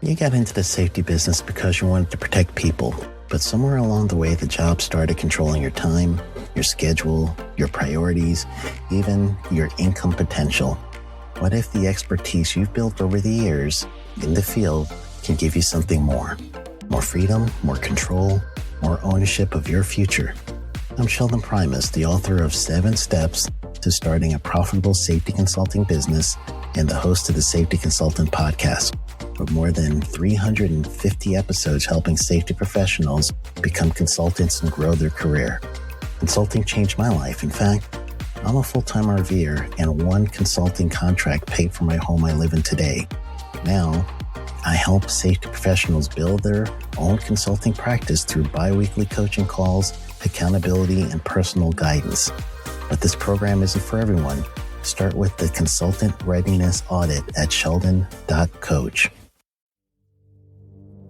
You got into the safety business because you wanted to protect people, but somewhere along the way the job started controlling your time, your schedule, your priorities, even your income potential. What if the expertise you've built over the years in the field can give you something more? More freedom, more control, more ownership of your future. I'm Sheldon Primus, the author of 7 Steps to Starting a Profitable Safety Consulting Business and the host of the Safety Consultant Podcast, with more than 350 episodes helping safety professionals become consultants and grow their career. Consulting changed my life. In fact, I'm a full-time RVer, and one consulting contract paid for my home I live in today. Now, I help safety professionals build their own consulting practice through bi-weekly coaching calls, accountability, and personal guidance. But this program isn't for everyone. Start with the Consultant Readiness Audit at sheldon.coach.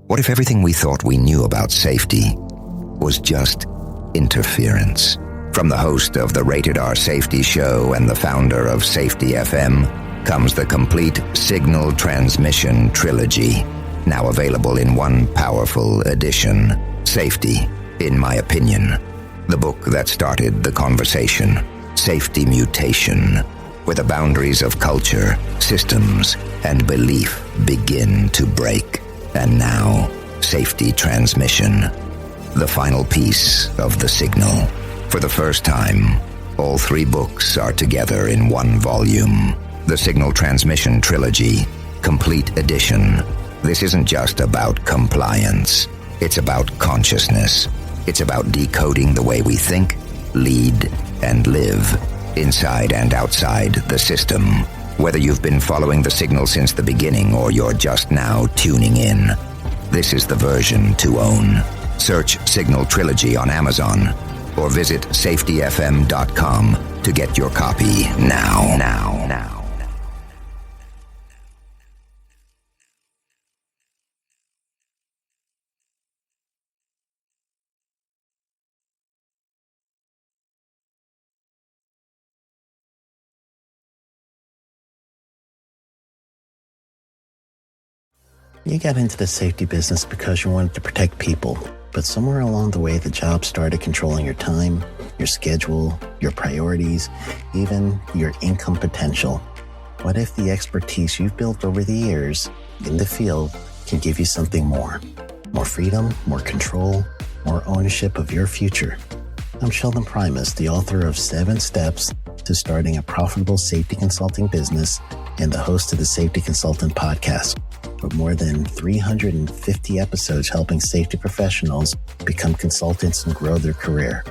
What if everything we thought we knew about safety was just interference? From the host of the Rated R Safety Show and the founder of Safety FM comes the complete Signal Transmission Trilogy, now available in one powerful edition. Safety, in my opinion, the book that started the conversation. Safety Mutation, where the boundaries of culture, systems, and belief begin to break. And now, Safety Transmission, the final piece of the signal. For the first time, all 3 books are together in one volume. The Signal Transmission Trilogy, Complete Edition. This isn't just about compliance. It's about consciousness. It's about decoding the way we think, lead, and live, inside and outside the system. Whether you've been following the signal since the beginning or you're just now tuning in, this is the version to own. Search Signal Trilogy on Amazon or visit safetyfm.com to get your copy now. You got into the safety business because you wanted to protect people, but somewhere along the way the job started controlling your time, your schedule, your priorities, even your income potential. What if the expertise you've built over the years in the field can give you something more? More freedom, more control, more ownership of your future. I'm Sheldon Primus, the author of 7 Steps to Starting a Profitable Safety Consulting Business and the host of the Safety Consultant Podcast, with more than 350 episodes helping safety professionals become consultants and grow their career.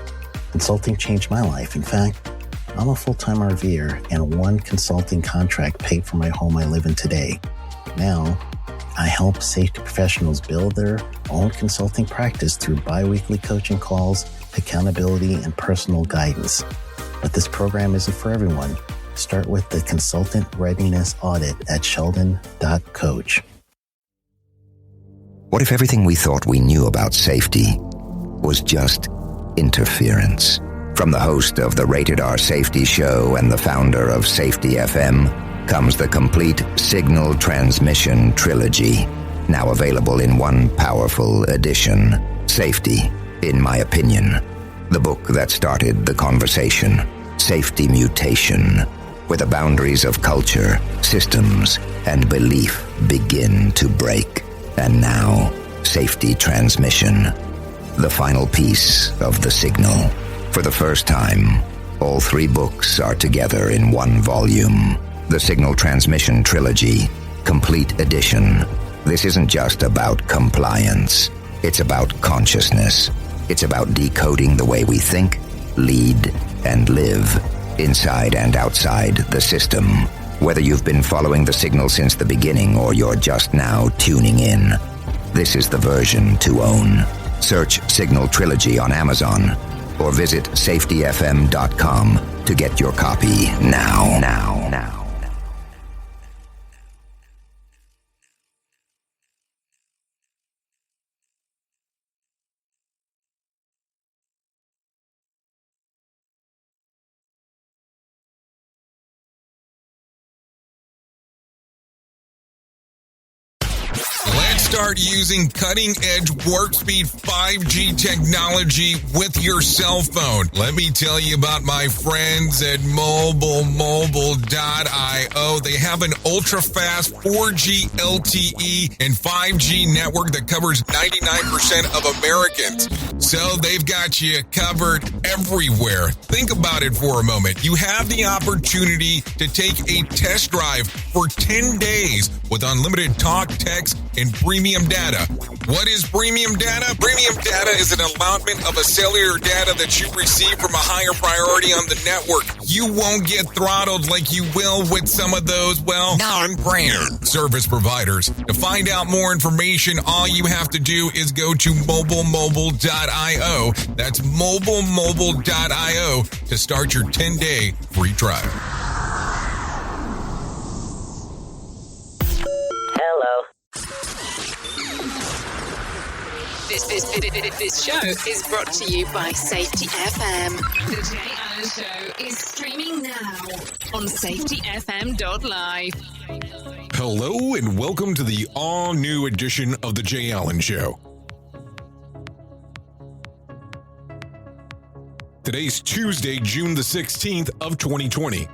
Consulting changed my life. In fact, I'm a full-time RVer, and one consulting contract paid for my home I live in today. Now, I help safety professionals build their own consulting practice through bi-weekly coaching calls, accountability, and personal guidance. But this program isn't for everyone. Start with the Consultant Readiness Audit at sheldon.coach. What if everything we thought we knew about safety was just interference? From the host of the Rated R Safety Show and the founder of Safety FM comes the complete Signal Transmission Trilogy, now available in one powerful edition. Safety, in my opinion, the book that started the conversation. Safety Mutation, where the boundaries of culture, systems, and belief begin to break. And now, Safety Transmission, the final piece of the signal. For the first time, all 3 books are together in one volume. The Signal Transmission Trilogy, Complete Edition. This isn't just about compliance. It's about consciousness. It's about decoding the way we think, lead, and live, inside and outside the system. Whether you've been following the signal since the beginning or you're just now tuning in, this is the version to own. Search Signal Trilogy on Amazon or visit safetyfm.com to get your copy now. Let's start using cutting-edge warp speed 5G technology with your cell phone. Let me tell you about my friends at mobilemobile.io. They have an ultra-fast 4G LTE and 5G network that covers 99% of Americans. So they've got you covered everywhere. Think about it for a moment. You have the opportunity to take a test drive for 10 days with unlimited talk, text, and premium data. What is premium data? Premium data is an allotment of a cellular data that you receive from a higher priority on the network. You won't get throttled like you will with some of those, non-brand service providers. To find out more information, all you have to do is go to mobilemobile.io. That's mobilemobile.io to start your 10-day free trial. This show is brought to you by Safety FM. The Jay Allen Show is streaming now on safetyfm.live. Hello and welcome to the all-new edition of The Jay Allen Show. Today's Tuesday, June the 16th of 2020.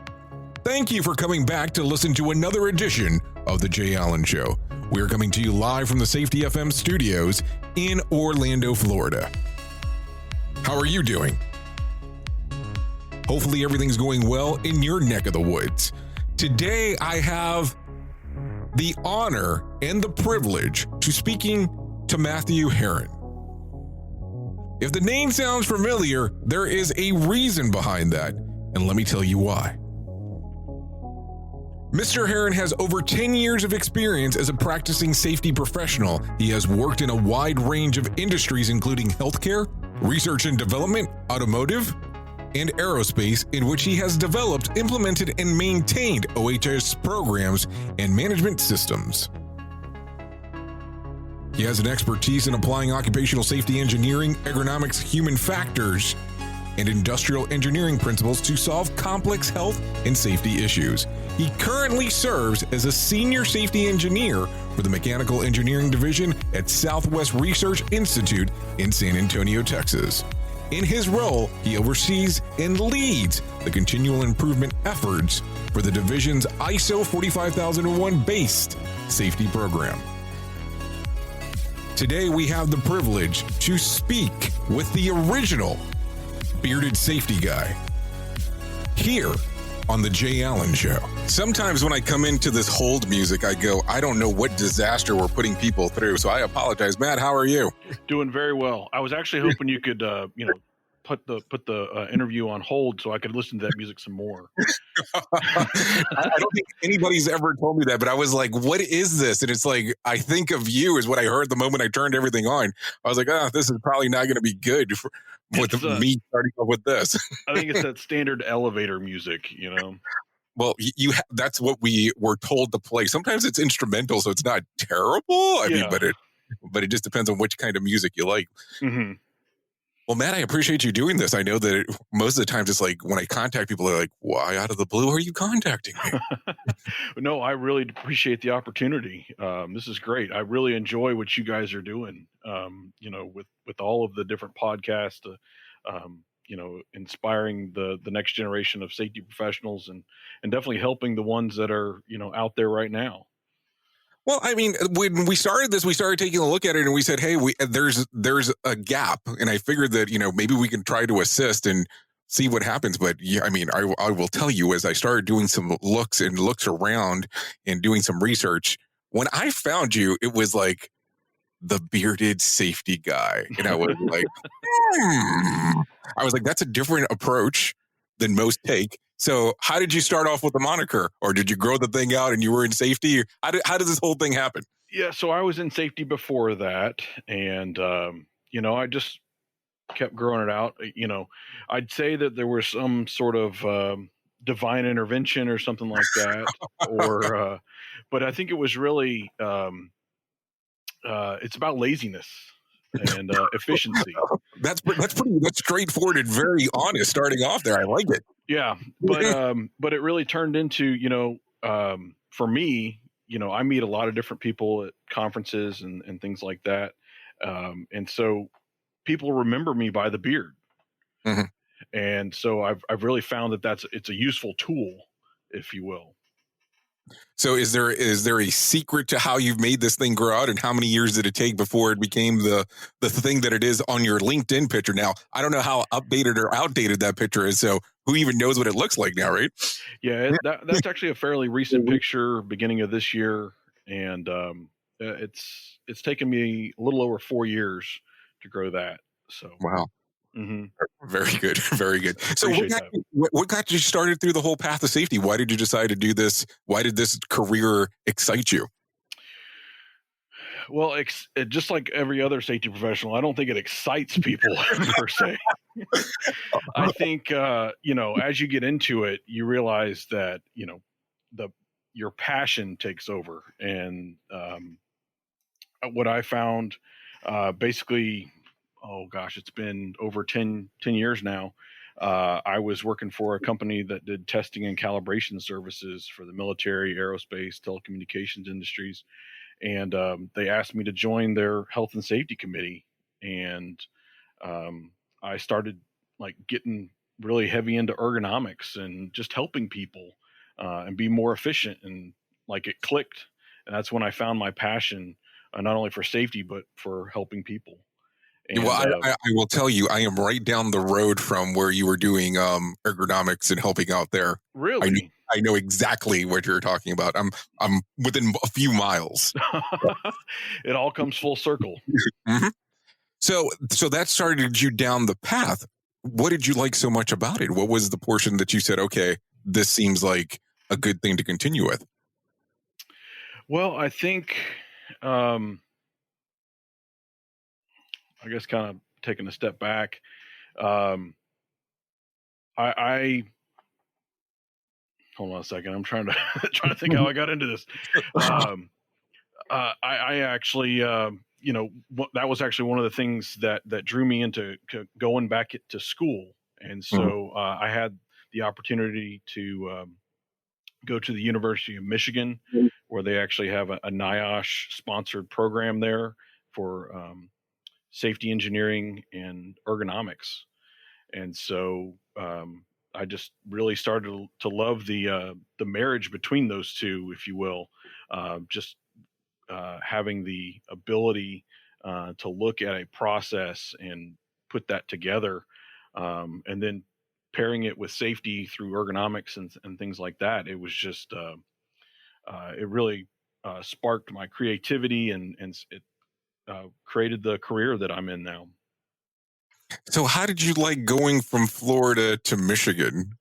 Thank you for coming back to listen to another edition of The Jay Allen Show. We are coming to you live from the Safety FM studios in Orlando, Florida. How are you doing? Hopefully everything's going well in your neck of the woods. Today I have the honor and the privilege to speaking to Matthew Herron. If the name sounds familiar, there is a reason behind that, and let me tell you why. Mr. Herron has over 10 years of experience as a practicing safety professional. He has worked in a wide range of industries, including healthcare, research and development, automotive, and aerospace, in which he has developed, implemented, and maintained OHS programs and management systems. He has an expertise in applying occupational safety engineering, ergonomics, human factors, and industrial engineering principles to solve complex health and safety issues. He currently serves as a senior safety engineer for the Mechanical Engineering Division at Southwest Research Institute in San Antonio, Texas. In his role, he oversees and leads the continual improvement efforts for the division's ISO 45001 based safety program. Today, we have the privilege to speak with the original bearded safety guy here on the Jay Allen Show. Sometimes when I come into this hold music, I go, I don't know what disaster we're putting people through, so I apologize. Matt, how are you? Doing very well. I was actually hoping you could, put the interview on hold so I could listen to that music some more. I don't think anybody's ever told me that, but I was like, what is this? And it's like, I think of you is what I heard the moment I turned everything on. I was like, this is probably not going to be good with me starting off with this. I think it's that standard elevator music, Well, that's what we were told to play. Sometimes it's instrumental, so it's not terrible. I mean, but it just depends on which kind of music you like. Mm-hmm. Well, Matt, I appreciate you doing this. I know that most of the times it's like when I contact people, they're like, why out of the blue are you contacting me? No, I really appreciate the opportunity. This is great. I really enjoy what you guys are doing, with all of the different podcasts, inspiring the next generation of safety professionals and definitely helping the ones that are, out there right now. Well, I mean, when we started this, we started taking a look at it and we said, hey, there's a gap. And I figured that, maybe we can try to assist and see what happens. But yeah, I mean, I will tell you, as I started doing some looks around and doing some research, when I found you, it was like the bearded safety guy. And I was like, that's a different approach than most take. So how did you start off with the moniker, or did you grow the thing out and you were in safety? How did this whole thing happen? Yeah. So I was in safety before that. And, I just kept growing it out. I'd say that there was some sort of divine intervention or something like that. But I think it was really, it's about laziness and efficiency. That's straightforward and very honest starting off there. I like it. Yeah. But it really turned into, for me, I meet a lot of different people at conferences and things like that. And so people remember me by the beard. Mhm. And so I've really found that it's a useful tool, if you will. So is there a secret to how you've made this thing grow out, and how many years did it take before it became the thing that it is on your LinkedIn picture now? I don't know how updated or outdated that picture is, so who even knows what it looks like now, right? Yeah, that's actually a fairly recent picture, beginning of this year, and it's taken me a little over 4 years to grow that. So Wow. Mm-hmm. Very good. Very good. So Appreciate what got you started through the whole path of safety? Why did you decide to do this? Why did this career excite you? Well, it just like every other safety professional, I don't think it excites people per se. I think, as you get into it, you realize that, your passion takes over. And what I found, basically, oh gosh, it's been over 10 years now. I was working for a company that did testing and calibration services for the military, aerospace, telecommunications industries. And they asked me to join their health and safety committee. And I started like getting really heavy into ergonomics and just helping people and be more efficient. And like it clicked. And that's when I found my passion, not only for safety, but for helping people. And, well, I will tell you, I am right down the road from where you were doing ergonomics and helping out there. Really? I know exactly what you're talking about. I'm within a few miles. It all comes full circle. Mm-hmm. So that started you down the path. What did you like so much about it? What was the portion that you said, okay, this seems like a good thing to continue with? Well, I think, I guess kind of taking a step back, I hold on a second. I'm trying to think how I got into this. I actually, that was actually one of the things that drew me into going back to school. And so I had the opportunity to go to the University of Michigan, where they actually have a NIOSH sponsored program there for safety engineering and ergonomics. And so I just really started to love the marriage between those two, if you will. Just having the ability to look at a process and put that together, and then pairing it with safety through ergonomics and things like that. It was just it really sparked my creativity, and it created the career that I'm in now. So how did you like going from Florida to Michigan?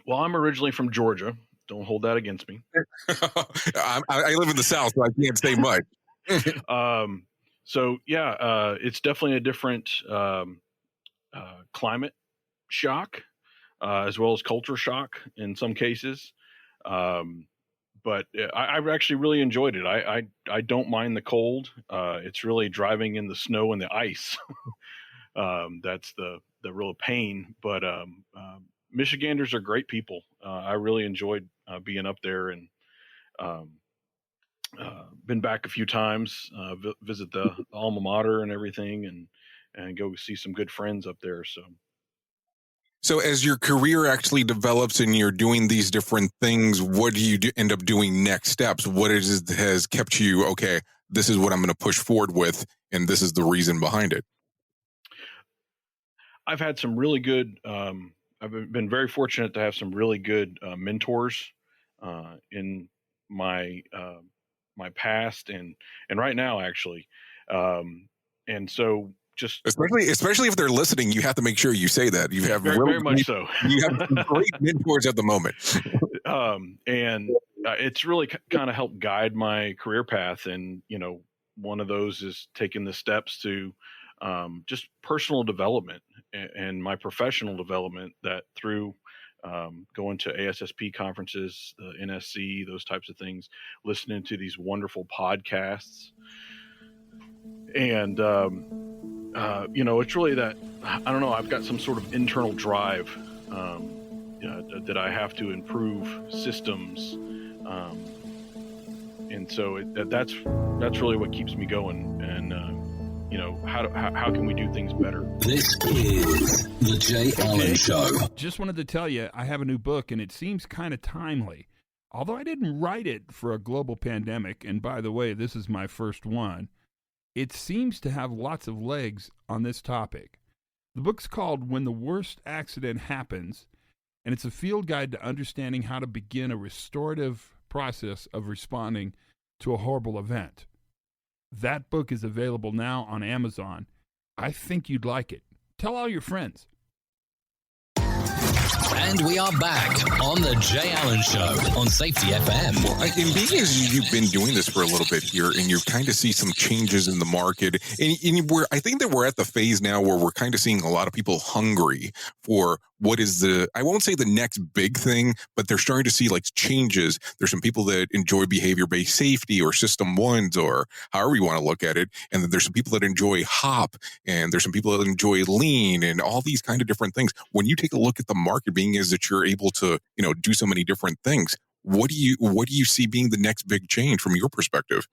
Well, I'm originally from Georgia. Don't hold that against me. I live in the South, so I can't say much. So yeah, it's definitely a different climate shock, as well as culture shock in some cases. But I've actually really enjoyed it. I don't mind the cold. It's really driving in the snow and the ice. That's the real pain. But Michiganders are great people. I really enjoyed being up there, and been back a few times, visit the alma mater and everything, and go see some good friends up there. So as your career actually develops and you're doing these different things, what do you end up doing next steps? What is it has kept you, okay, this is what I'm going to push forward with, and this is the reason behind it? I've had some really good, I've been very fortunate to have some really good mentors in my my past and right now, actually. And so just especially if they're listening, you have to make sure you say that you have very much so. You have some great mentors at the moment. And it's really kind of helped guide my career path. And, one of those is taking the steps to just personal development and my professional development, that through going to ASSP conferences, the NSC, those types of things, listening to these wonderful podcasts. And, it's really that, I don't know, I've got some sort of internal drive that I have to improve systems And so that's really what keeps me going. And how can we do things better? This is the Jay Allen Show. Just wanted to tell you, I have a new book, and it seems kind of timely. Although I didn't write it for a global pandemic, and by the way, this is my first one, it seems to have lots of legs on this topic. The book's called When the Worst Accident Happens, and it's a field guide to understanding how to begin a restorative process of responding to a horrible event. That book is available now on Amazon. I think you'd like it. Tell all your friends. And we are back on the Jay Allen Show on Safety FM. Well, and being as you've been doing this for a little bit here, and you kind of see some changes in the market, and I think that we're at the phase now where we're kind of seeing a lot of people hungry for what is I won't say the next big thing, but they're starting to see like changes. There's some people that enjoy behavior-based safety or system ones or however you want to look at it. And then there's some people that enjoy HOP, and there's some people that enjoy lean and all these kind of different things. When you take a look at the market, being is that you're able to, do so many different things. What do you see being the next big change from your perspective?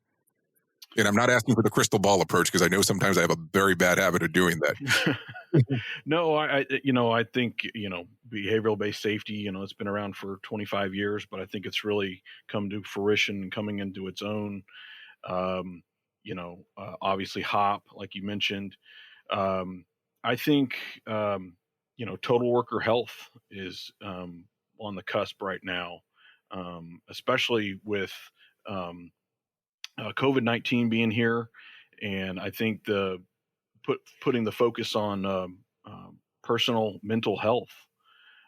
And I'm not asking for the crystal ball approach, because I know sometimes I have a very bad habit of doing that. No, I think, behavioral based safety, it's been around for 25 years, but I think it's really come to fruition and coming into its own. Obviously HOP, like you mentioned. I think, total worker health is on the cusp right now, especially with COVID-19 being here. And I think putting the focus on personal mental health,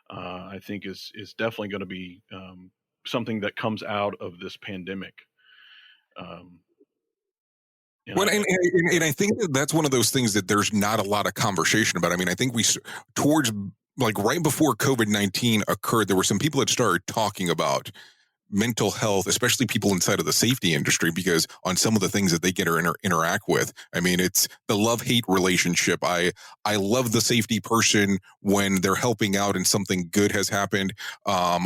I think is definitely going to be something that comes out of this pandemic. And I think that's one of those things that there's not a lot of conversation about. I mean, I think towards like right before COVID-19 occurred, there were some people that started talking about mental health, especially people inside of the safety industry, because on some of the things that they get to interact with, I mean, it's the love-hate relationship. I love the safety person when they're helping out and something good has happened,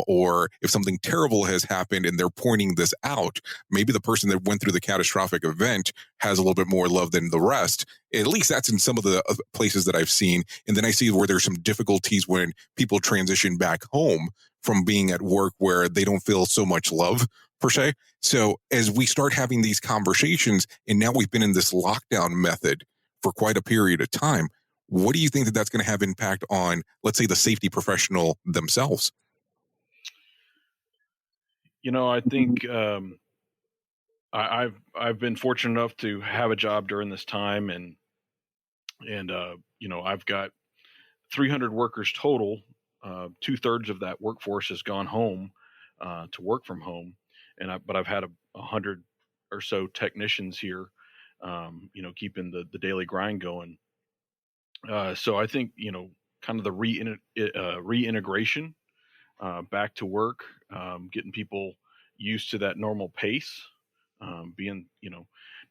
or if something terrible has happened and they're pointing this out, maybe the person that went through the catastrophic event has a little bit more love than the rest. At least that's in some of the places that I've seen. And then I see where there's some difficulties when people transition back home from being at work where they don't feel so much love per se. So as we start having these conversations, and now we've been in this lockdown method for quite a period of time, what do you think that that's going to have impact on, let's say, the safety professional themselves? I think I've been fortunate enough to have a job during this time, and I've got 300 workers total. 2/3 of that workforce has gone home to work from home, but I've had 100 or so technicians here, keeping the daily grind going. So I think kind of the reintegration back to work, getting people used to that normal pace, being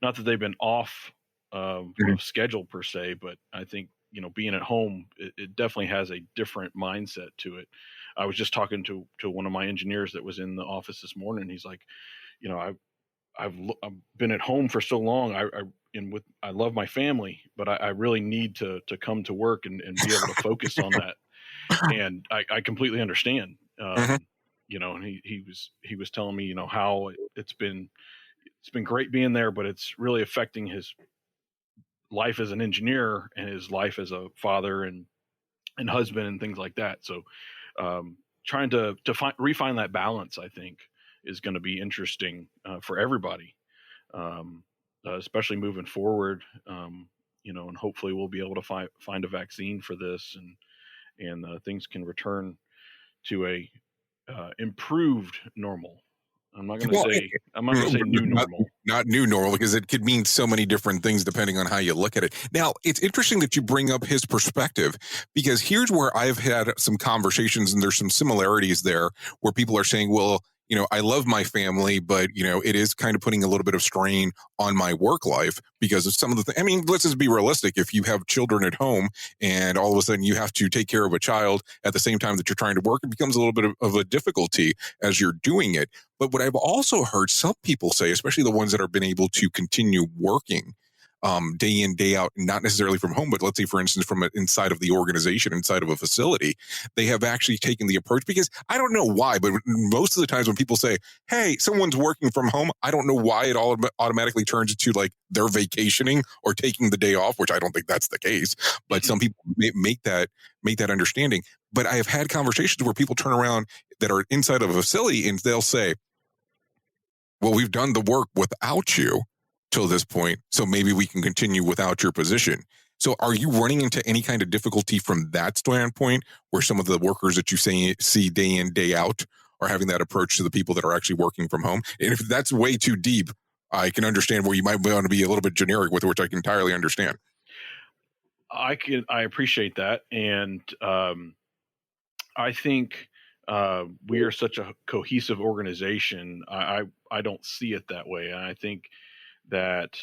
not that they've been off of schedule per se, but I think being at home, it definitely has a different mindset to it. I was just talking to one of my engineers that was in the office this morning. He's like, I've been at home for so long. I love my family, but I really need to come to work and be able to focus on that. And I completely understand. And he was telling me, how it's been great being there, but it's really affecting his life as an engineer and his life as a father and husband and things like that. So trying to refine that balance, I think, is going to be interesting for everybody, especially moving forward. And hopefully we'll be able to find a vaccine for this, and things can return to a improved normal. I'm not going to say new normal. Not new normal, because it could mean so many different things depending on how you look at it. Now, it's interesting that you bring up his perspective, because here's where I've had some conversations, and there's some similarities there where people are saying, well, I love my family, but, it is kind of putting a little bit of strain on my work life because of some of the things. I mean, let's just be realistic. If you have children at home and all of a sudden you have to take care of a child at the same time that you're trying to work, it becomes a little bit of a difficulty as you're doing it. But what I've also heard some people say, especially the ones that have been able to continue working day in, day out, not necessarily from home, but let's say, for instance, from inside of the organization, inside of a facility, they have actually taken the approach, because I don't know why, but most of the times when people say, hey, someone's working from home, I don't know why it all automatically turns into like they're vacationing or taking the day off, which I don't think that's the case. But some people make that understanding. But I have had conversations where people turn around that are inside of a facility and they'll say, well, we've done the work without you till this point, so maybe we can continue without your position. So are you running into any kind of difficulty from that standpoint, where some of the workers that you see day in, day out are having that approach to the people that are actually working from home? And if that's way too deep, I can understand where you might want to be a little bit generic with it, which I can entirely understand. I appreciate that. And I think we are such a cohesive organization. I don't see it that way. And I think that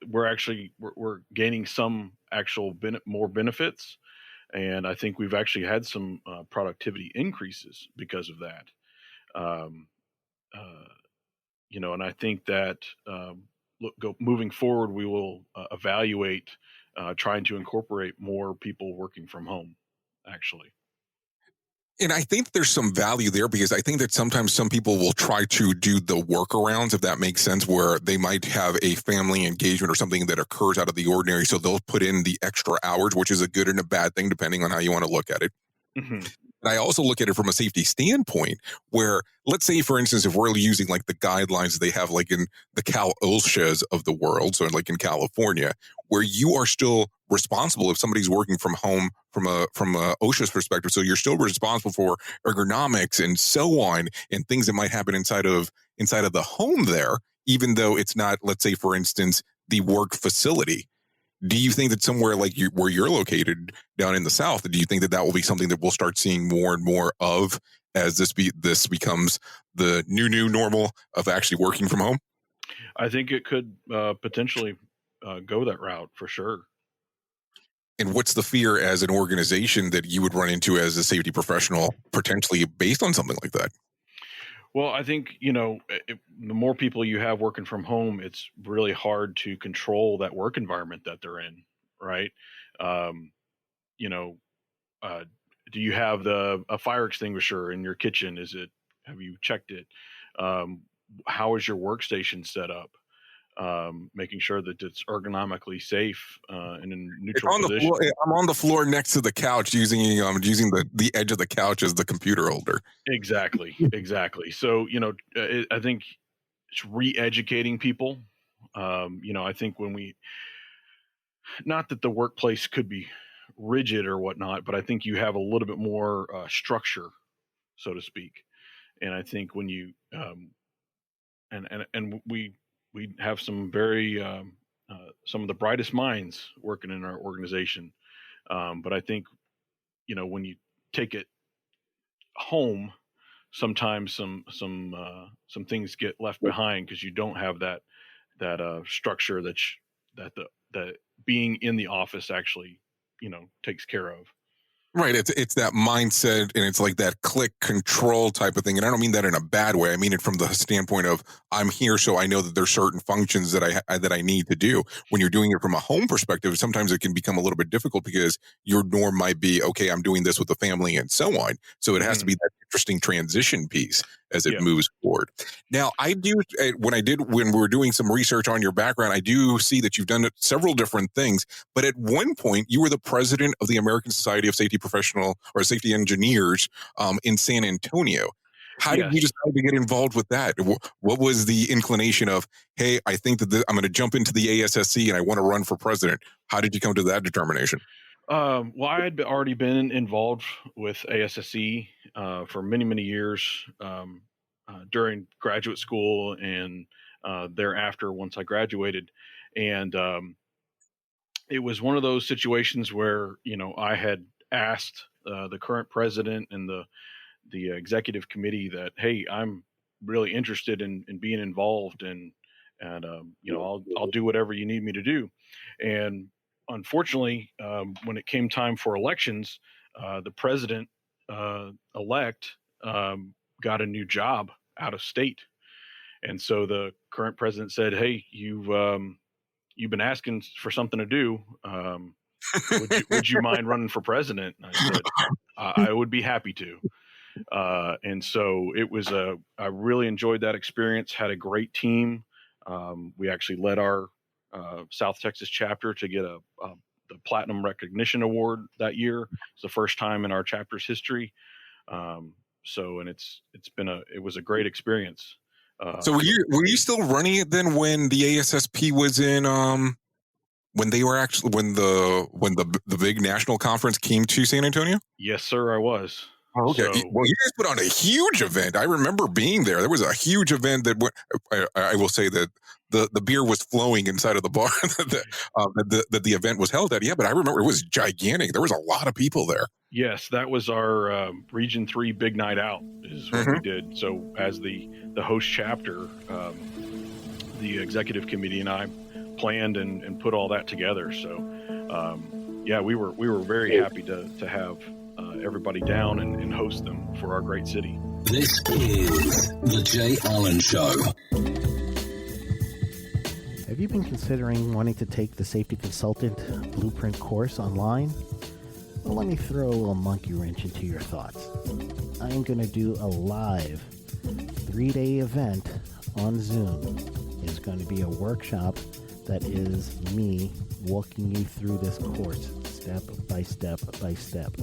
we're gaining some actual more benefits, and I think we've actually had some productivity increases because of that. Um, and I think that moving forward, we will evaluate trying to incorporate more people working from home, actually. And I think there's some value there, because I think that sometimes some people will try to do the workarounds, if that makes sense, where they might have a family engagement or something that occurs out of the ordinary. So they'll put in the extra hours, which is a good and a bad thing, depending on how you want to look at it. Mm-hmm. And I also look at it from a safety standpoint, where, let's say, for instance, if we're using like the guidelines they have like in the Cal OSHAs of the world, so like in California, where you are still responsible if somebody's working from home from a OSHA's perspective. So you're still responsible for ergonomics and so on, and things that might happen inside of the home there, even though it's not, let's say, for instance, the work facility. Do you think that somewhere like where you're located down in the South, do you think that will be something that we'll start seeing more and more of as this becomes the new normal of actually working from home? I think it could potentially go that route for sure. And what's the fear as an organization that you would run into as a safety professional, potentially based on something like that? Well, I think, the more people you have working from home, it's really hard to control that work environment that they're in, right? Um, you know, do you have a fire extinguisher in your kitchen? Have you checked it? How is your workstation set up? Making sure that it's ergonomically safe and in neutral position. I'm on the floor next to the couch using the edge of the couch as the computer holder. Exactly. So, I think it's re-educating people. I think not that the workplace could be rigid or whatnot, but I think you have a little bit more structure, so to speak. And I think when you, and we have some very, some of the brightest minds working in our organization. But I think, when you take it home, sometimes some things get left behind because you don't have that structure that being in the office actually takes care of. Right. It's that mindset, and it's like that click control type of thing. And I don't mean that in a bad way. I mean it from the standpoint of, I'm here so I know that there's certain functions that I need to do. When you're doing it from a home perspective, sometimes it can become a little bit difficult because your norm might be, okay, I'm doing this with the family and so on. So it has to be that interesting transition piece as it moves forward. Now, when we were doing some research on your background, I do see that you've done several different things. But at one point, you were the president of the American Society of Safety Professional or Safety Engineers in San Antonio. How did you decide to get involved with that? What was the inclination of, hey, I think that I'm going to jump into the ASSC and I want to run for president? How did you come to that determination? Well, I had already been involved with ASSE for many, many years during graduate school and thereafter once I graduated. And it was one of those situations where, I had asked the current president and the executive committee that, hey, I'm really interested in being involved, and I'll do whatever you need me to do. And unfortunately, when it came time for elections, the president elect got a new job out of state, and so the current president said, "Hey, you've been asking for something to do. Would you mind running for president?" And I said, I would be happy to. And so it was I really enjoyed that experience, had a great team. We actually led our South Texas chapter to get the Platinum Recognition Award that year. It's the first time in our chapter's history. It was a great experience. So were you still running it then when the ASSP was in when they were actually when the big national conference came to San Antonio? Yes, sir, I was. Oh, okay. So, well, you guys put on a huge event. I remember being there. There was a huge event that I will say that the beer was flowing inside of the bar that the event was held at. Yeah, but I remember it was gigantic. There was a lot of people there. Yes, that was our Region 3 Big Night Out is what we did. So as the host chapter, the executive committee and I planned and put all that together. So we were very happy to have everybody down and host them for our great city. This is the Jay Allen Show. Have you been considering wanting to take the Safety Consultant Blueprint course online? Well, let me throw a little monkey wrench into your thoughts. I am going to do a live 3-day event on Zoom. It's going to be a workshop that is me walking you through this course step by step by step.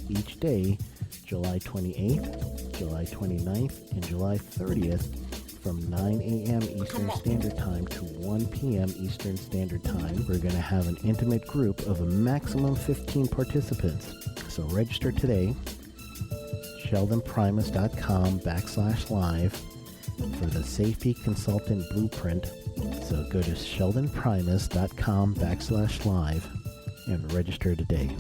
Each day, July 28th, July 29th, and July 30th, from 9 a.m. Eastern Standard Time to 1 p.m. Eastern Standard Time. We're going to have an intimate group of a maximum 15 participants. So register today, sheldonprimus.com/live for the Safety Consultant Blueprint. So go to sheldonprimus.com/live and register today.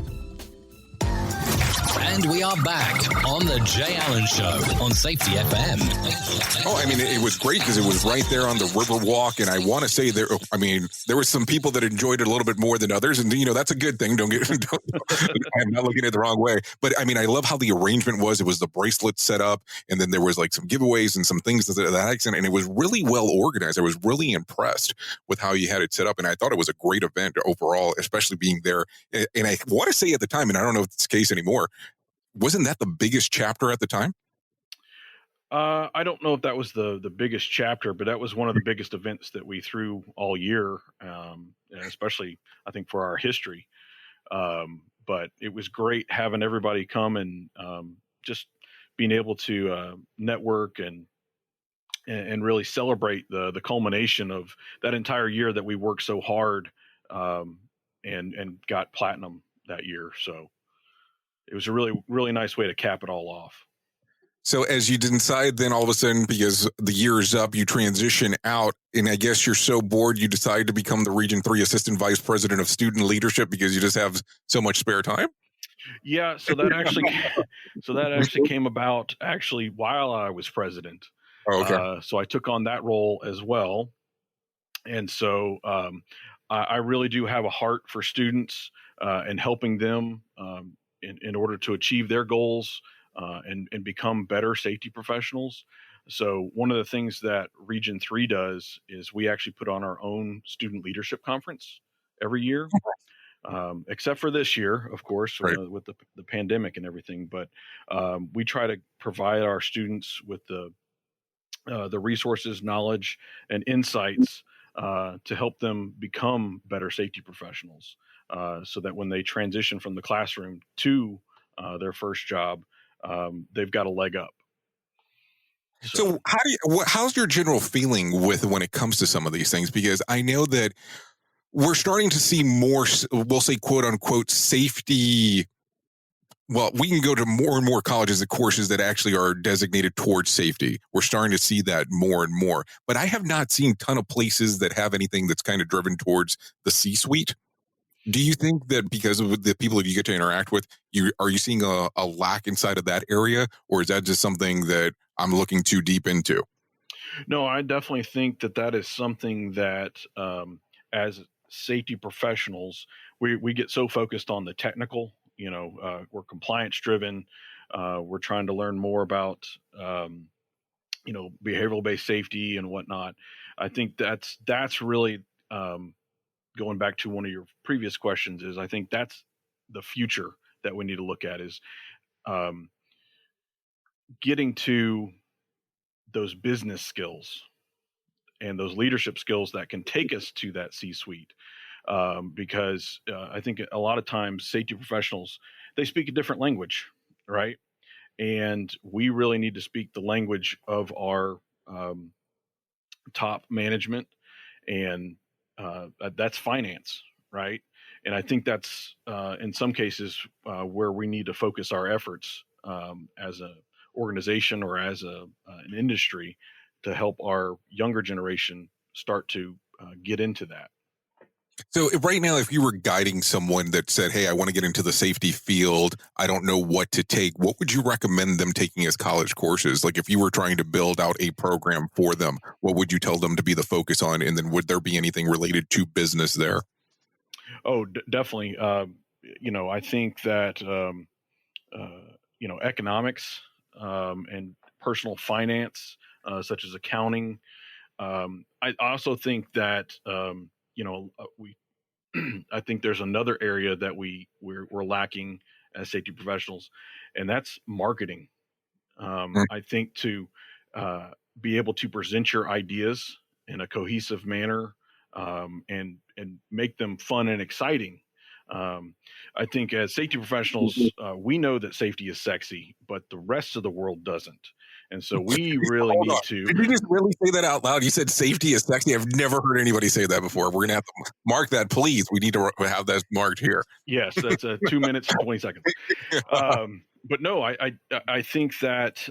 And we are back on the Jay Allen Show on Safety FM. Oh, I mean, it was great because it was right there on the Riverwalk, and I want to say there were some people that enjoyed it a little bit more than others, and that's a good thing. I'm not looking at it the wrong way, but I mean, I love how the arrangement was. It was the bracelet set up, and then there was like some giveaways and some things that accent, and it was really well organized. I was really impressed with how you had it set up, and I thought it was a great event overall, especially being there. And I want to say at the time, and I don't know if it's the case anymore, wasn't that the biggest chapter at the time? I don't know if that was the biggest chapter, but that was one of the biggest events that we threw all year, and especially I think for our history. But it was great having everybody come and just being able to network and really celebrate the culmination of that entire year that we worked so hard and got platinum that year. So it was a really, really nice way to cap it all off. So as you decide then all of a sudden, because the year is up, you transition out, and I guess you're so bored you decide to become the Region 3 Assistant Vice President of Student Leadership because you just have so much spare time? Yeah, so that actually came about while I was president. Oh, okay. So I took on that role as well. And so I really do have a heart for students and helping them in order to achieve their goals and become better safety professionals. So one of the things that Region 3 does is we actually put on our own student leadership conference every year, except for this year, of course, right, with the pandemic and everything. But we try to provide our students with the resources, knowledge, and insights to help them become better safety professionals. So that when they transition from the classroom to their first job, they've got a leg up. So how's your general feeling when it comes to some of these things? Because I know that we're starting to see more, we'll say, quote unquote, safety. Well, we can go to more and more colleges and courses that actually are designated towards safety. We're starting to see that more and more. But I have not seen a ton of places that have anything that's kind of driven towards the C-suite. Do you think that because of the people that you get to interact with, are you seeing a lack inside of that area, or is that just something that I'm looking too deep into? No, I definitely think that is something that, as safety professionals, we get so focused on the technical. We're compliance driven. We're trying to learn more about, behavioral based safety and whatnot. I think that's really, going back to one of your previous questions, is I think that's the future that we need to look at, is um, getting to those business skills and those leadership skills that can take us to that C-suite. Because I think a lot of times safety professionals, they speak a different language, right? And we really need to speak the language of our top management, and that's finance, right? And I think that's in some cases where we need to focus our efforts as a organization or as an industry, to help our younger generation start to get into that. So right now, if you were guiding someone that said, "Hey, I want to get into the safety field, I don't know what to take," what would you recommend them taking as college courses? Like if you were trying to build out a program for them, what would you tell them to be the focus on? And then would there be anything related to business there? Oh, definitely. I think that economics and personal finance, such as accounting. I also think that we I think there's another area that we're lacking as safety professionals, and that's marketing. I think to be able to present your ideas in a cohesive manner, and make them fun and exciting. Um, I think as safety professionals, we know that safety is sexy, but the rest of the world doesn't. And so we really Hold on. need to. Did you just really say that out loud? You said safety is sexy. I've never heard anybody say that before. We're going to have to mark that, please. We need to have that marked here. Yes, that's 2 minutes and 20 seconds. But no, I think that,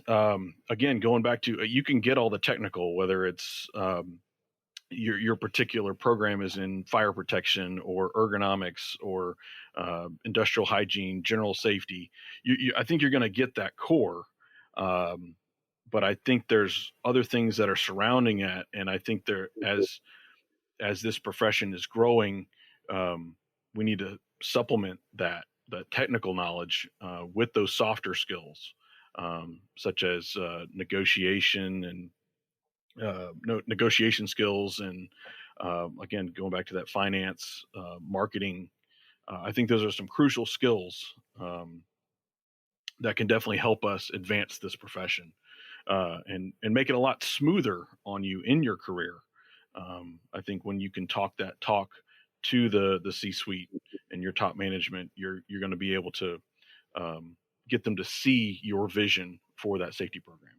again, going back to, you can get all the technical, whether it's your particular program is in fire protection or ergonomics or industrial hygiene, general safety. I think you're going to get that core. But I think there's other things that are surrounding it, and I think as this profession is growing, we need to supplement the technical knowledge with those softer skills, such as negotiation and negotiation skills, and again, going back to that finance, marketing. I think those are some crucial skills that can definitely help us advance this profession, and make it a lot smoother on you in your career. I think when you can talk that talk to the C-suite and your top management, you're going to be able to get them to see your vision for that safety program.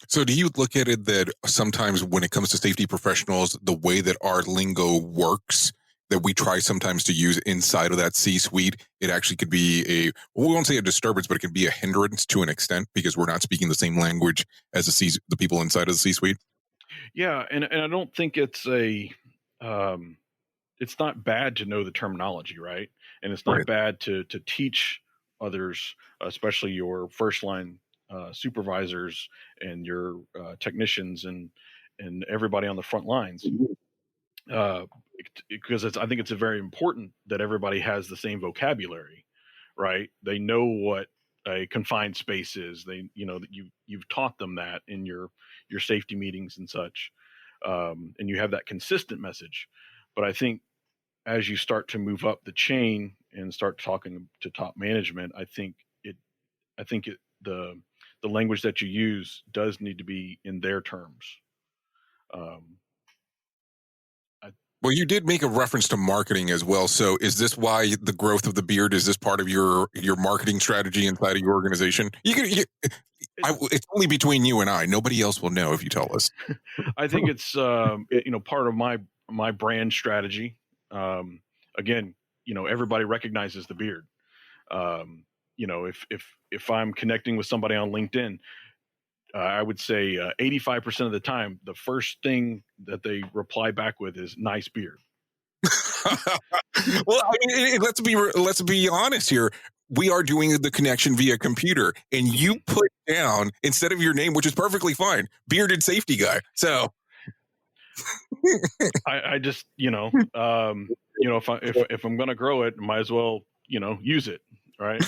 So do you look at it that sometimes when it comes to safety professionals, the way that our lingo works, that we try sometimes to use inside of that C-suite, it actually could be we won't say a disturbance, but it can be a hindrance to an extent because we're not speaking the same language as the people inside of the C-suite? Yeah, and I don't think it's it's not bad to know the terminology, right? And it's not Right. bad to teach others, especially your first line supervisors and your technicians and everybody on the front lines, because I think it's a very important that everybody has the same vocabulary, right? They know what a confined space is. They, that you've taught them that in your safety meetings and such, and you have that consistent message. But I think as you start to move up the chain and start talking to top management, I think the language that you use does need to be in their terms. Well, you did make a reference to marketing as well. So is this why the growth of the beard, is this part of your marketing strategy inside of your organization? It's only between you and I. Nobody else will know if you tell us. I think it's part of my brand strategy. Again, everybody recognizes the beard. If I'm connecting with somebody on LinkedIn, I would say 85% of the time, the first thing that they reply back with is "nice beard." Well, I mean, let's be honest here. We are doing the connection via computer, and you put down, instead of your name, which is perfectly fine, bearded safety guy. So I just, if I'm going to grow it, might as well, use it. Right.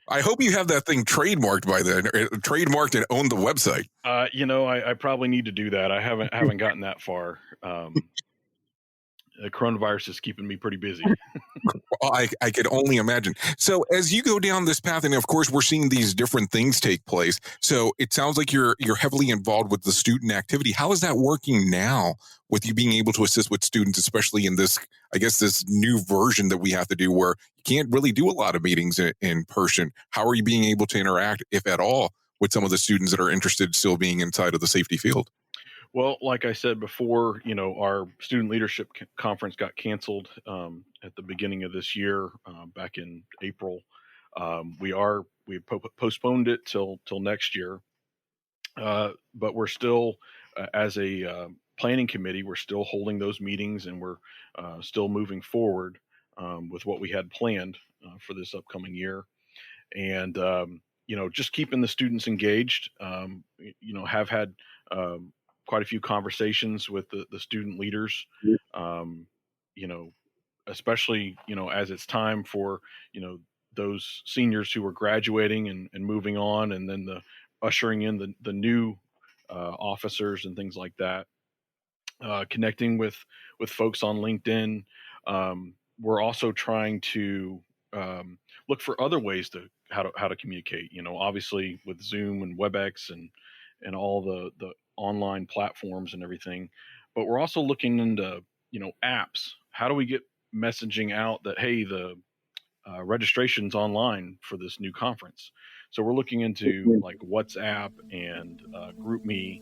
I hope you have that thing trademarked by then, trademarked and own the website. I probably need to do that. I haven't gotten that far. The coronavirus is keeping me pretty busy. I could only imagine. So as you go down this path, and of course we're seeing these different things take place. So it sounds like you're heavily involved with the student activity. How is that working now with you being able to assist with students, especially in this, I guess, this new version that we have to do where you can't really do a lot of meetings in person? How are you being able to interact, if at all, with some of the students that are interested still being inside of the safety field? Well, like I said before, our student leadership conference got canceled at the beginning of this year, back in April. We postponed it till next year, but we're still, as a planning committee, we're still holding those meetings, and we're still moving forward with what we had planned for this upcoming year, and just keeping the students engaged. Have had quite a few conversations with the student leaders, especially, as it's time for, those seniors who are graduating and moving on, and then the ushering in the new officers and things like that, connecting with folks on LinkedIn. We're also trying to look for other ways to how to communicate, obviously with Zoom and WebEx and all the online platforms and everything, but we're also looking into, apps. How do we get messaging out that, hey, the registration's online for this new conference? So we're looking into like WhatsApp and GroupMe,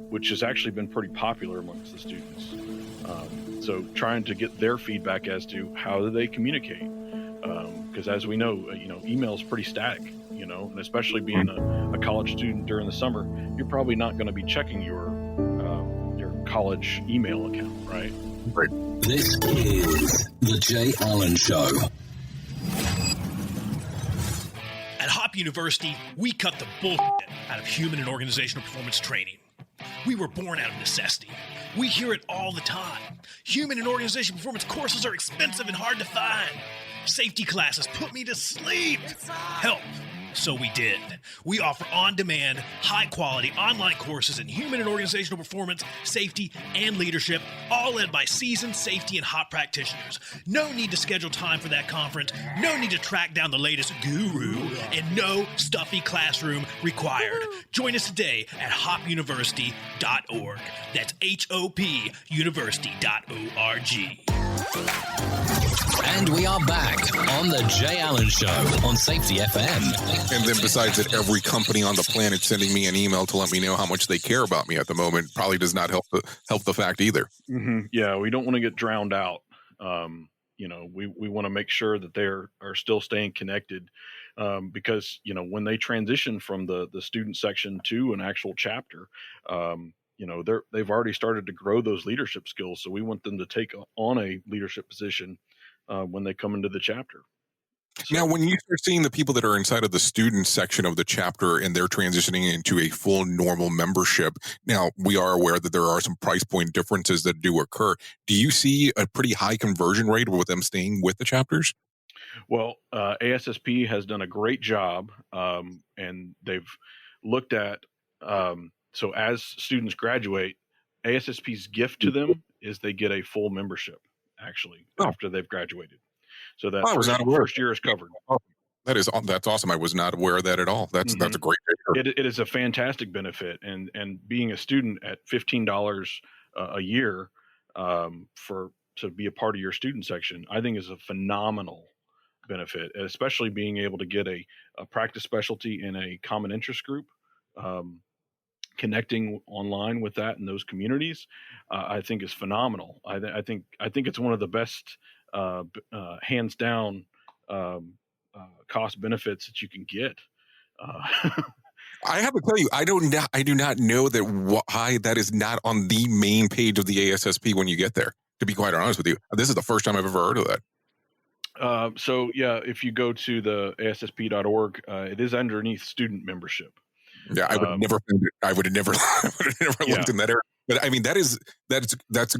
which has actually been pretty popular amongst the students. So trying to get their feedback as to how do they communicate, because as we know, email is pretty static, and especially being a college student during the summer, you're probably not going to be checking your college email account, right? Right. This is the Jay Allen Show. At Hop University, we cut the bullshit out of human and organizational performance training. We were born out of necessity. We hear it all the time. Human and organizational performance courses are expensive and hard to find. Safety classes put me to sleep. Help. So we did. We offer on-demand, high-quality online courses in human and organizational performance, safety, and leadership, all led by seasoned safety and HOP practitioners. No need to schedule time for that conference, no need to track down the latest guru, and no stuffy classroom required. Join us today at hopuniversity.org. That's HOP university.org. And we are back on the Jay Allen Show on Safety FM. And then besides that, every company on the planet sending me an email to let me know how much they care about me at the moment probably does not help the fact either. Mm-hmm. Yeah, we don't want to get drowned out. We want to make sure that they are still staying connected, because, when they transition from the student section to an actual chapter, they've already started to grow those leadership skills. So we want them to take on a leadership position when they come into the chapter. So, now, when you start seeing the people that are inside of the student section of the chapter and they're transitioning into a full normal membership, now we are aware that there are some price point differences that do occur. Do you see a pretty high conversion rate with them staying with the chapters? Well, ASSP has done a great job, and they've looked at, so as students graduate, ASSP's gift to them is they get a full membership, actually, after they've graduated. So that first year is covered. That's awesome. I was not aware of that at all. That's a great picture. It is a fantastic benefit, and being a student at $15 a year to be a part of your student section, I think is a phenomenal benefit, especially being able to get a practice specialty in a common interest group. Connecting online with that in those communities, I think is phenomenal. I think it's one of the best, hands down, cost benefits that you can get. I have to tell you, I do not know that why that is not on the main page of the ASSP when you get there. to be quite honest with you. This is the first time I've ever heard of that. So yeah, if you go to the ASSP.org, it is underneath student membership. Yeah, I would have never found it. I would have never looked in that area. But I mean, that's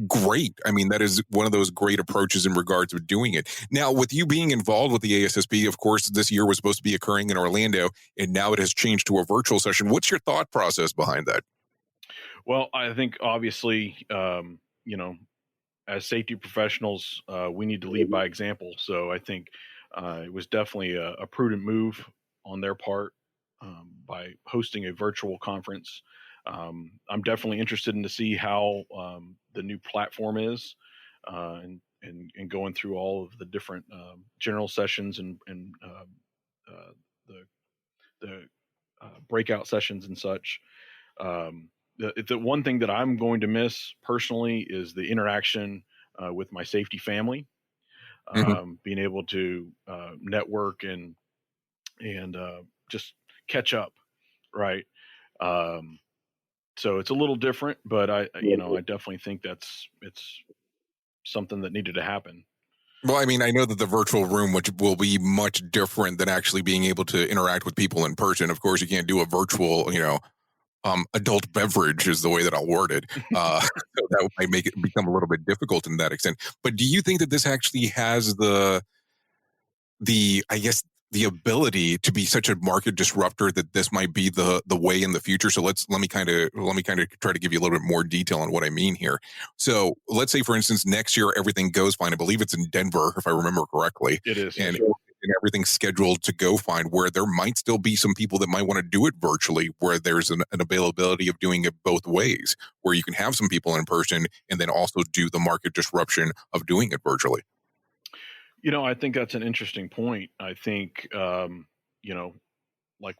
great. I mean, that is one of those great approaches in regards to doing it. Now, with you being involved with the ASSP, of course, this year was supposed to be occurring in Orlando, and now it has changed to a virtual session. What's your thought process behind that? Well, I think obviously, as safety professionals, we need to lead by example. So I think it was definitely a prudent move on their part by hosting a virtual conference. I'm definitely interested in to see how the new platform is, and going through all of the different general sessions and the breakout sessions and such. The one thing that I'm going to miss personally is the interaction with my safety family, being able to network and just catch up, right? So it's a little different, but I definitely think it's something that needed to happen. Well, I mean, I know that the virtual room, which will be much different than actually being able to interact with people in person. Of course, you can't do a virtual, adult beverage is the way that I'll word it. So that might make it become a little bit difficult in that extent. But do you think that this actually has the ability to be such a market disruptor that this might be the way in the future? So let me kind of try to give you a little bit more detail on what I mean here. So let's say, for instance, next year everything goes fine. I believe it's in Denver, if I remember correctly. It is, and everything's scheduled to go fine. Where there might still be some people that might want to do it virtually, where there's an availability of doing it both ways, where you can have some people in person and then also do the market disruption of doing it virtually. I think that's an interesting point. I think, like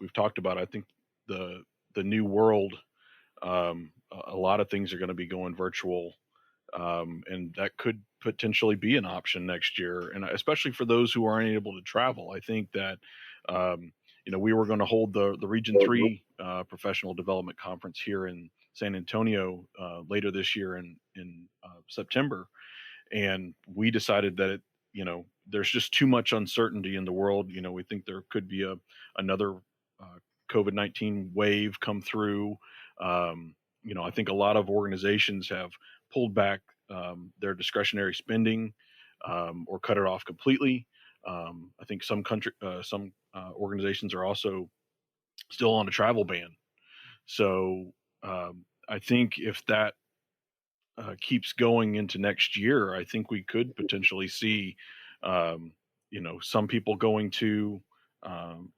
we've talked about, I think the new world, a lot of things are going to be going virtual, and that could potentially be an option next year. And especially for those who aren't able to travel, I think that, we were going to hold the Region 3 Professional Development Conference here in San Antonio later this year in September. And we decided that there's just too much uncertainty in the world. We think there could be another COVID-19 wave come through. I think a lot of organizations have pulled back their discretionary spending or cut it off completely. I think some organizations are also still on a travel ban. So I think if that keeps going into next year, I think we could potentially see, some people going to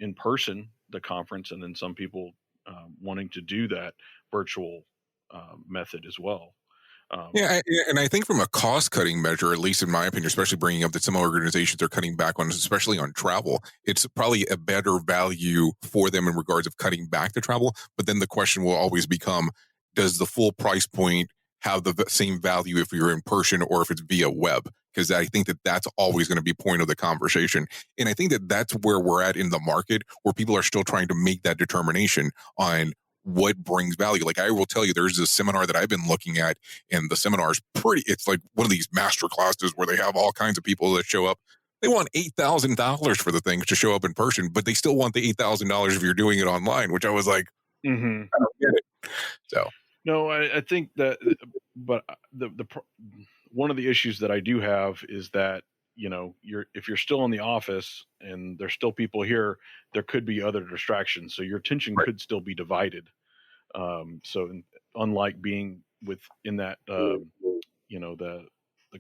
in person the conference, and then some people wanting to do that virtual method as well. And I think from a cost-cutting measure, at least in my opinion, especially bringing up that some organizations are cutting back on, especially on travel, it's probably a better value for them in regards of cutting back the travel. But then the question will always become, does the full price point have the same value if you're in person or if it's via web? Because I think that that's always going to be point of the conversation. And I think that that's where we're at in the market, where people are still trying to make that determination on what brings value. Like I will tell you, there's this seminar that I've been looking at, and the seminar is it's like one of these master classes where they have all kinds of people that show up. They want $8,000 for the thing to show up in person, but they still want the $8,000 if you're doing it online, which I was like, I don't get it. So. No, I think that, but the one of the issues that I do have is that, if you're still in the office and there's still people here, there could be other distractions. So your attention could still be divided. So unlike being in that, the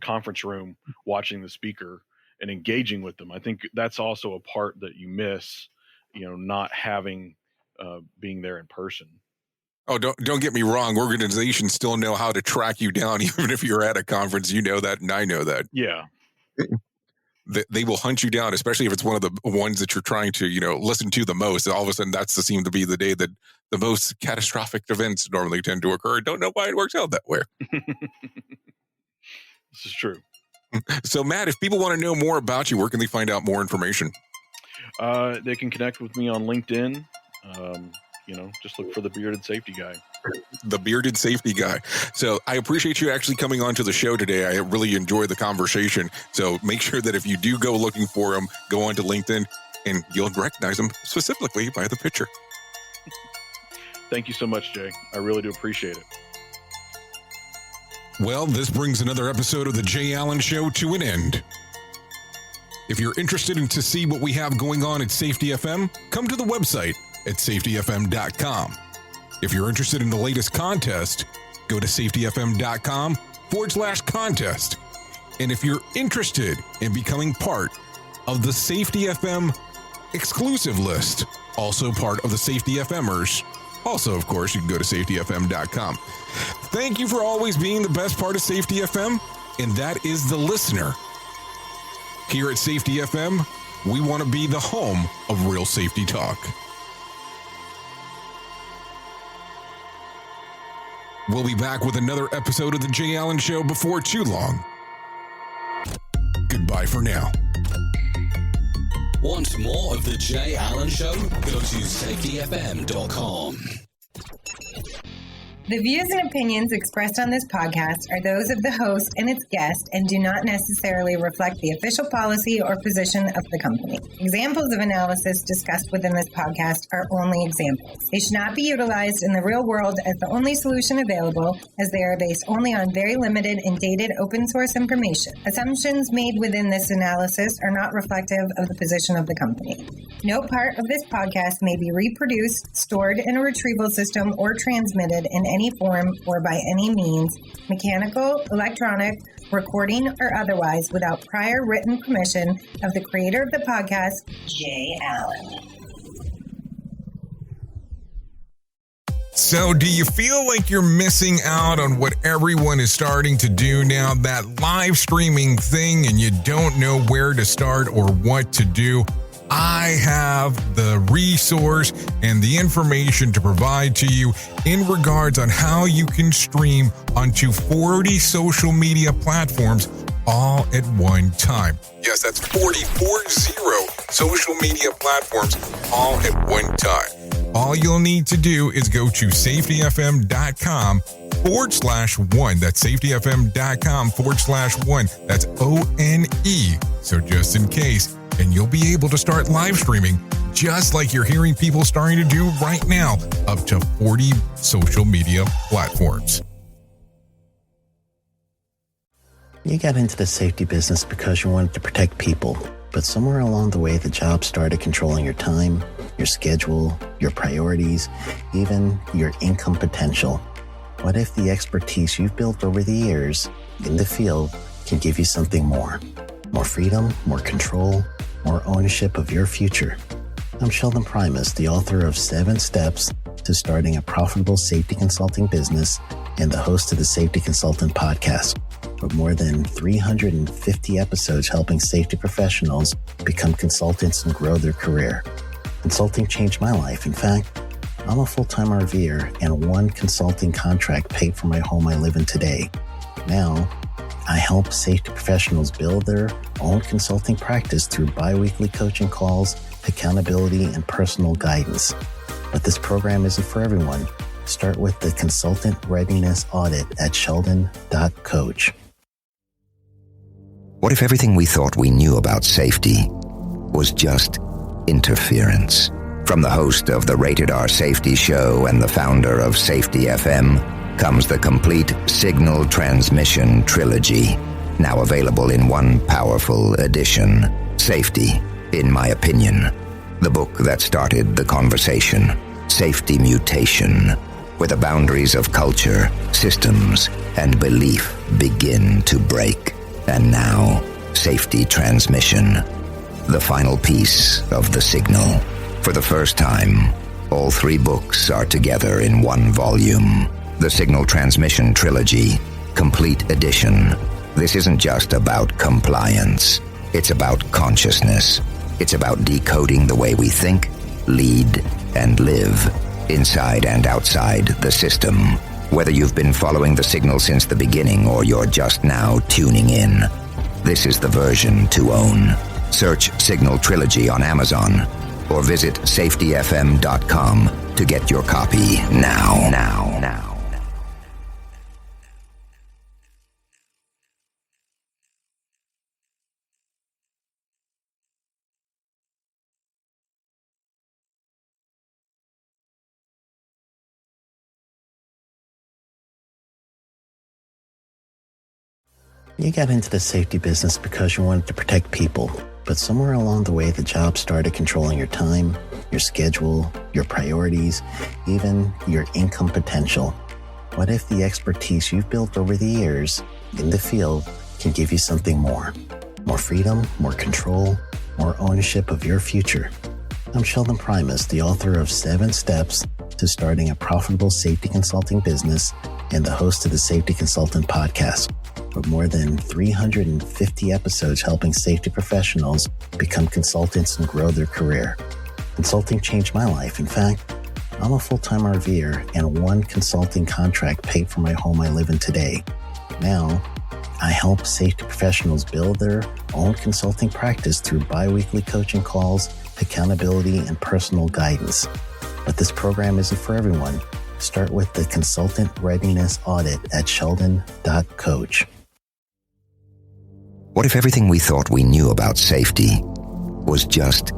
conference room, watching the speaker and engaging with them, I think that's also a part that you miss, not having, being there in person. Oh, don't get me wrong. Organizations still know how to track you down, even if you're at a conference. You know that, and I know that. Yeah. They will hunt you down, especially if it's one of the ones that you're trying to, listen to the most. All of a sudden, that's seem to be the day that the most catastrophic events normally tend to occur. Don't know why it works out that way. This is true. So, Matt, if people want to know more about you, where can they find out more information? They can connect with me on LinkedIn. Just look for the Bearded Safety Guy. the bearded safety guy. So I appreciate you actually coming onto the show today. I really enjoyed the conversation. So make sure that if you do go looking for him, go onto LinkedIn and you'll recognize him specifically by the picture. Thank you so much, Jay. I really do appreciate it. Well, this brings another episode of the Jay Allen Show to an end. If you're interested in to see what we have going on at Safety FM, come to the website at safetyfm.com. If you're interested in the latest contest, go to safetyfm.com/contest. And if you're interested in becoming part of the Safety FM exclusive list, also part of the Safety FMers, also, of course, you can go to safetyfm.com. Thank you for always being the best part of Safety FM, and that is the listener. Here at Safety FM, we want to be the home of real safety talk. We'll be back with another episode of The Jay Allen Show before too long. Goodbye for now. Want more of The Jay Allen Show? Go to safetyfm.com. The views and opinions expressed on this podcast are those of the host and its guest and do not necessarily reflect the official policy or position of the company. Examples of analysis discussed within this podcast are only examples. They should not be utilized in the real world as the only solution available, as they are based only on very limited and dated open source information. Assumptions made within this analysis are not reflective of the position of the company. No part of this podcast may be reproduced, stored in a retrieval system, or transmitted in any form or by any means, mechanical, electronic, recording, or otherwise, without prior written permission of the creator of the podcast, Jay Allen. So, do you feel like you're missing out on what everyone is starting to do now, that live streaming thing, and you don't know where to start or what to do? I have the resource and the information to provide to you in regards on how you can stream onto 40 social media platforms all at one time. Yes, that's 40 social media platforms all at one time. All you'll need to do is go to safetyfm.com/1. That's safetyfm.com/1. That's ONE. So just in case. And you'll be able to start live streaming just like you're hearing people starting to do right now, up to 40 social media platforms. You got into the safety business because you wanted to protect people, but somewhere along the way, the job started controlling your time, your schedule, your priorities, even your income potential. What if the expertise you've built over the years in the field can give you something more? More freedom, more control, more ownership of your future. I'm Sheldon Primus, the author of 7 Steps to Starting a Profitable Safety Consulting Business and the host of the Safety Consultant Podcast, with more than 350 episodes helping safety professionals become consultants and grow their career. Consulting changed my life. In fact, I'm a full-time RVer, and one consulting contract paid for my home I live in today. Now, I help safety professionals build their own consulting practice through bi-weekly coaching calls, accountability, and personal guidance. But this program isn't for everyone. Start with the Consultant Readiness Audit at sheldon.coach. What if everything we thought we knew about safety was just interference? From the host of the Rated R Safety Show and the founder of Safety FM, comes the complete signal transmission trilogy, now available in one powerful edition. Safety, in my opinion, the book that started the conversation. Safety Mutation, where the boundaries of culture, systems, and belief begin to break. And now, Safety Transmission, the final piece of the signal. For the first time, all 3 books are together in one volume. The Signal Transmission Trilogy, Complete Edition. This isn't just about compliance. It's about consciousness. It's about decoding the way we think, lead, and live, inside and outside the system. Whether you've been following the signal since the beginning or you're just now tuning in, this is the version to own. Search Signal Trilogy on Amazon or visit safetyfm.com to get your copy now. You got into the safety business because you wanted to protect people, but somewhere along the way, the job started controlling your time, your schedule, your priorities, even your income potential. What if the expertise you've built over the years in the field can give you something more? More freedom, more control, more ownership of your future. I'm Sheldon Primus, the author of 7 Steps to Starting a Profitable Safety Consulting Business and the host of the Safety Consultant Podcast, with more than 350 episodes helping safety professionals become consultants and grow their career. Consulting changed my life. In fact, I'm a full-time RVer, and one consulting contract paid for my home I live in today. Now, I help safety professionals build their own consulting practice through bi-weekly coaching calls, accountability, and personal guidance. But this program isn't for everyone. Start with the Consultant Readiness Audit at sheldon.coach. What if everything we thought we knew about safety was just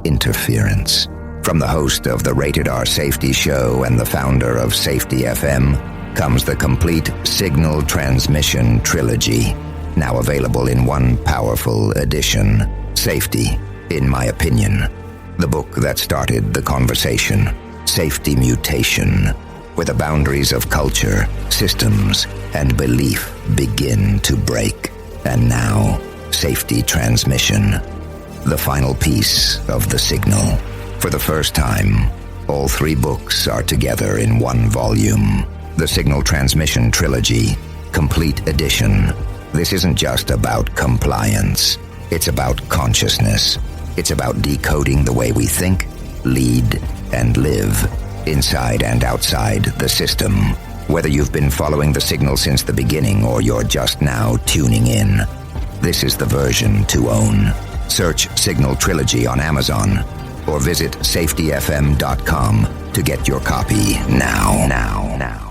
interference? From the host of the Rated R Safety Show and the founder of Safety FM comes the complete Signal Transmission Trilogy, now available in one powerful edition. Safety, in my opinion, the book that started the conversation. Safety Mutation, where the boundaries of culture, systems, and belief begin to break. And now, Safety Transmission, the final piece of the signal. For the first time, all 3 books are together in one volume. The Signal Transmission Trilogy, Complete Edition. This isn't just about compliance. It's about consciousness. It's about decoding the way we think, lead, and live, inside and outside the system. Whether you've been following the signal since the beginning or you're just now tuning in, this is the version to own. Search Signal Trilogy on Amazon or visit safetyfm.com to get your copy now.